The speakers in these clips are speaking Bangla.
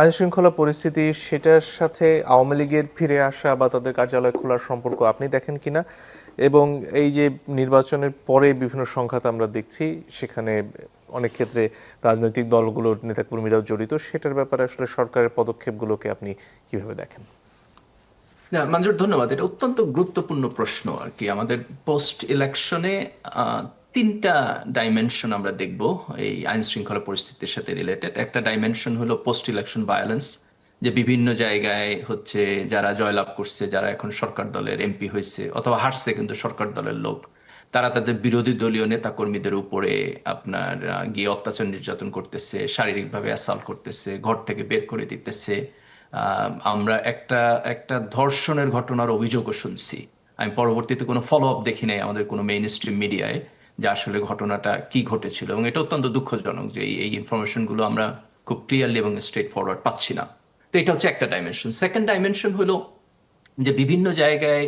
আইন শৃঙ্খলা পরিস্থিতি সেটার সাথে আওয়ামী লীগের ফিরে আসা বা তাদের কার্যালয় খোলার সম্পর্ক আপনি দেখেন কিনা, এবং এই যে নির্বাচনের পরে বিভিন্ন সংঘাত আমরা দেখছি, সেখানে অনেক ক্ষেত্রে রাজনৈতিক দলগুলোর নেতাকর্মীরাও জড়িত, সেটার ব্যাপারে আসলে সরকারের পদক্ষেপগুলোকে আপনি কিভাবে দেখেন? না, মঞ্জুর, ধন্যবাদ। এটা অত্যন্ত গুরুত্বপূর্ণ প্রশ্ন আর কি। আমাদের পোস্ট ইলেকশনে তিনটা ডাইমেনশন আমরা দেখব এই আইন শৃঙ্খলা পরিস্থিতির সাথে রিলেটেড। একটা ডাইমেনশন হলো পোস্ট ইলেকশন ভায়োলেন্স, যে বিভিন্ন জায়গায় হচ্ছে যারা জয়লাভ করছে, যারা এখন সরকার দলের এমপি হয়েছে অথবা হারছে কিন্তু সরকার দলের লোক, তারা তাদের বিরোধী দলীয় নেতা কর্মীদের উপরে আপনার গিয়ে অত্যাচার নির্যাতন করতেছে, শারীরিকভাবে অ্যাসাল্ট করতেছে, ঘর থেকে বের করে দিতেছে। আমরা একটা একটা ধর্ষণের ঘটনার অভিযোগও শুনছি। আমি পরবর্তীতে কোনো ফলো আপ দেখি নাই আমাদের কোনো মেইন স্ট্রিম মিডিয়ায় যে আসলে ঘটনাটা কি ঘটেছিল, এবং এটা অত্যন্ত দুঃখজনক যে এই ইনফরমেশনগুলো আমরা খুব ক্লিয়ারলি এবং স্ট্রেট ফরওয়ার্ড পাচ্ছি না। তো এটা হচ্ছে একটা ডাইমেনশন। সেকেন্ড ডাইমেনশন হলো যে বিভিন্ন জায়গায়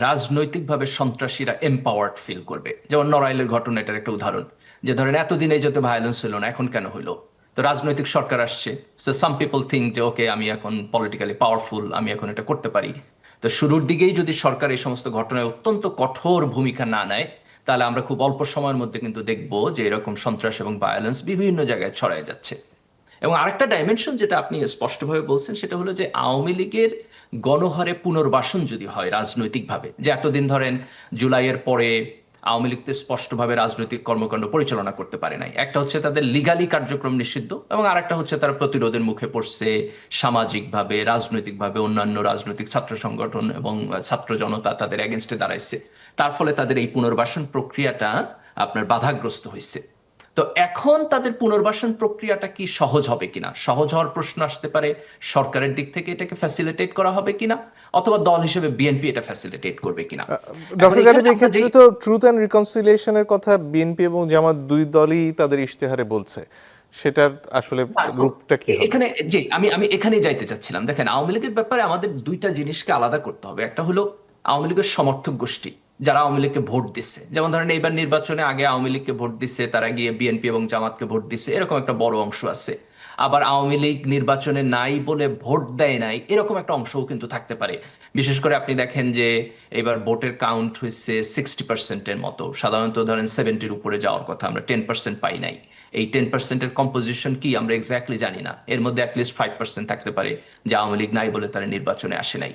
রাজনৈতিকভাবে সন্ত্রাসীরা এম্পাওয়ার্ড ফিল করবে। যেমন নড়াইলের ঘটনা এটার একটা উদাহরণ, যে ধরেন এতদিনে যত ভায়োলেন্স হলো না, এখন কেন হলো? তো রাজনৈতিক সরকার আসছে, সো সাম পিপল থিঙ্ক যে ওকে, আমি এখন পলিটিক্যালি পাওয়ারফুল, আমি এখন এটা করতে পারি। তো শুরুর দিকেই যদি সরকার এই সমস্ত ঘটনায় অত্যন্ত কঠোর ভূমিকা না নেয়, তাহলে আমরা খুব অল্প সময়ের মধ্যে কিন্তু দেখব যে এরকম সন্ত্রাস এবং ভায়োলেন্স বিভিন্ন জায়গায় ছড়ায় যাচ্ছে। এবং আরেকটা ডাইমেনশন যেটা আপনি স্পষ্টভাবে বলছেন, সেটা হলো যে আওয়ামী লীগের গণহারে পুনর্বাসন যদি হয় রাজনৈতিকভাবে, যে এতদিন ধরেন জুলাইয়ের পরে আওয়ামী লীগ তো স্পষ্টভাবে রাজনৈতিক কর্মকাণ্ড পরিচালনা করতে পারে নাই। একটা হচ্ছে তাদের লিগালি কার্যক্রম নিষিদ্ধ, এবং আরেকটা হচ্ছে তারা প্রতিরোধের মুখে পড়ছে সামাজিকভাবে, রাজনৈতিকভাবে। অন্যান্য রাজনৈতিক ছাত্র সংগঠন এবং ছাত্র জনতা তাদের এগেনস্টে দাঁড়াইছে। তার ফলে তাদের এই পুনর্বাসন প্রক্রিয়াটা আপনার বাধাগ্রস্ত হয়েছে। তো এখন তাদের পুনর্বাসন প্রক্রিয়াটা কি সহজ হবে কিনা, সহজ হওয়ার প্রশ্ন আসতে পারে। সরকারের দিক থেকে এটাকে ফ্যাসিলিটেট করা হবে কিনা, অথবা দল হিসেবে বিএনপি এটা ফ্যাসিলিটেট করবে কিনা। এখন ডক্টর এখানে গালিব, আমরা এক্ষেত্রে তো ট্রুথ অ্যান্ড রিকনসিলিয়েশনের কথা বিএনপি এবং জামাত দুই দলই তাদের ইশতেহারে বলছে, সেটার আসলে রূপটা কি হবে? এখানে যে আমি আমি এখানে যাইতে চাচ্ছিলাম। দেখেন, আওয়ামী লীগের ব্যাপারে আমাদের দুইটা জিনিসকে আলাদা করতে হবে। একটা হলো আওয়ামী লীগের সমর্থক গোষ্ঠী, যারা আওয়ামী লীগকে ভোট দিচ্ছে। যেমন ধরেন এইবার নির্বাচনে আগে আওয়ামী লীগকে ভোট দিচ্ছে, তারা গিয়ে বিএনপি এবং জামাতকে ভোট দিচ্ছে, এরকম একটা বড় অংশ আছে। আবার আওয়ামী লীগ নির্বাচনে নাই বলে ভোট দেয় নাই, এরকম একটা অংশও কিন্তু থাকতে পারে। বিশেষ করে আপনি দেখেন যে এবার ভোটের কাউন্ট হয়েছে 60%-এর মতো, সাধারণত ধরেন 70-র উপরে যাওয়ার কথা, আমরা 10% পাই নাই। এই 10%-এর কম্পোজিশন কি আমরা এক্স্যাক্টলি জানি না। এর মধ্যে অ্যাটলিস্ট 5% থাকতে পারে যে আওয়ামী লীগ নাই বলে তারা নির্বাচনে আসে নাই।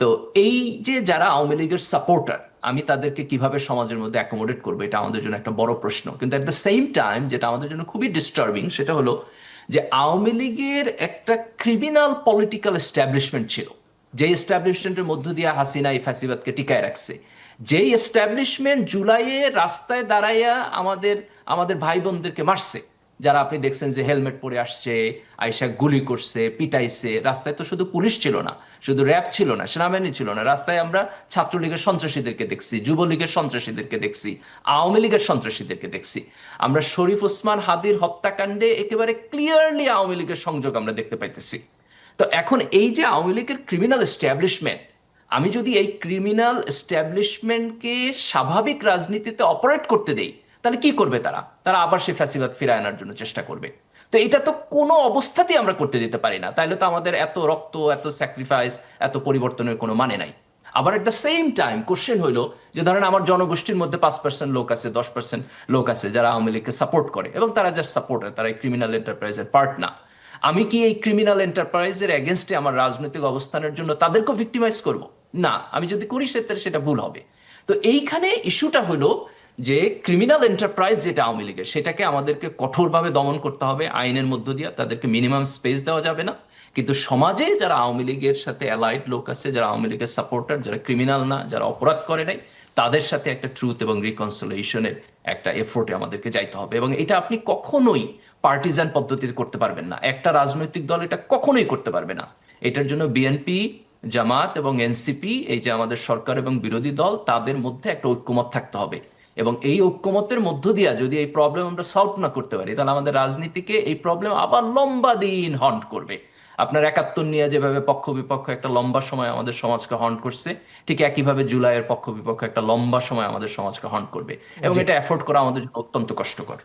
তো এই যে যারা আওয়ামী লীগের সাপোর্টার, আমি তাদেরকে কিভাবে সমাজের মধ্যে অ্যাকোমোডেট করবো, এটা আমাদের জন্য একটা বড় প্রশ্ন। কিন্তু অ্যাট দ্য সেম টাইম যেটা আমাদের জন্য খুবই ডিস্টার্বিং, সেটা হলো যে আওয়ামী লীগের একটা ক্রিমিনাল পলিটিক্যাল এস্টাবলিশমেন্ট ছিল, যে এস্টাবলিশমেন্টের মধ্য দিয়ে হাসিনা এই ফ্যাসিবাদকে টিকায় রাখছে। যেই এস্টাবলিশমেন্ট জুলাইয়ে রাস্তায় দাঁড়াইয়া আমাদের আমাদের ভাই বোনদেরকে মারছে, যারা আপনি দেখছেন যে হেলমেট পরে আসছে, আইসা গুলি করছে, পিটাইছে। রাস্তায় তো শুধু পুলিশ ছিল না, শুধু র্যাব ছিল না, সেনাবাহিনী ছিল না, রাস্তায় আমরা ছাত্রলীগের সন্ত্রাসীদেরকে দেখছি, যুবলীগের সন্ত্রাসীদেরকে দেখছি, আওয়ামী লীগের সন্ত্রাসীদেরকে দেখছি। আমরা শরীফ ওসমান হাদির হত্যাকাণ্ডে একেবারে ক্লিয়ারলি আওয়ামী লীগের সংযোগ আমরা দেখতে পাইতেছি। তো এখন এই যে আওয়ামী লীগের ক্রিমিনাল এস্টাবলিশমেন্ট, আমি যদি এই ক্রিমিনাল এস্টাবলিশমেন্টকে স্বাভাবিক রাজনীতিতে অপারেট করতে দেই, তাহলে কি করবে তারা? তারা আবার সেই ফ্যাসিবাদ ফিরায় আনার জন্য চেষ্টা করবে। তো এটা তো কোনো অবস্থাতেই আমরা করতে দিতে পারি না। তাইলে তো আমাদের এত রক্ত, এত স্যাক্রিফাইস, এত পরিবর্তনের কোনো মানে নাই। আবার at the same time question হইলো যে ধরেন আমার জনগোষ্ঠীর মধ্যে 5% লোক আছে, 10% লোক আছে যারা আওয়ামী লীগকে সাপোর্ট করে, এবং তারা জাস্ট সাপোর্টার, তারা এই ক্রিমিনাল এন্টারপ্রাইজের পার্ট না। আমি কি এই ক্রিমিনাল এন্টারপ্রাইজের এগেনস্টে আমার রাজনৈতিক অবস্থানের জন্য তাদেরকেও ভিক্টিমাইজ করব? না, আমি যদি করি সেটা ভুল হবে। তো এইখানে ইস্যুটা হলো যে ক্রিমিনাল এন্টারপ্রাইজ যেটা আওয়ামী লীগের, সেটাকে আমাদেরকে কঠোরভাবে দমন করতে হবে আইনের মধ্য দিয়ে, তাদেরকে মিনিমাম স্পেস দেওয়া যাবে না। কিন্তু সমাজে যারা আওয়ামী লীগের সাথে অ্যালাইড লোক আছে, যারা আওয়ামী লীগের সাপোর্টার, যারা ক্রিমিনাল না, যারা অপরাধ করে নাই, তাদের সাথে একটা ট্রুথ এবং রিকনসিলিয়েশনের একটা এফোর্টে আমাদেরকে যাইতে হবে। এবং এটা আপনি কখনোই পার্টিজান পদ্ধতিতে করতে পারবেন না। একটা রাজনৈতিক দল এটা কখনোই করতে পারবে না। এটার জন্য বিএনপি, জামাত এবং এনসিপি, এই যে আমাদের সরকার এবং বিরোধী দল, তাদের মধ্যে একটা ঐক্যমত থাকতে হবে। এবং এই ঐক্যমতের মধ্য দিয়া যদি এই প্রবলেম আমরা সলভ না করতে পারি, তাহলে আমাদের রাজনীতিকে এই প্রবলেম আবার লম্বা দিন হন্ট করবে। আপনার 71 নিয়ে যেভাবে পক্ষ বিপক্ষ একটা লম্বা সময় আমাদের সমাজকে হন্ট করছে, ঠিক একইভাবে জুলাইয়ের পক্ষ বিপক্ষ একটা লম্বা সময় আমাদের সমাজকে হন্ট করবে। এবং জি। এটা অ্যাফোর্ড করা আমাদের জন্য অত্যন্ত কষ্টকর।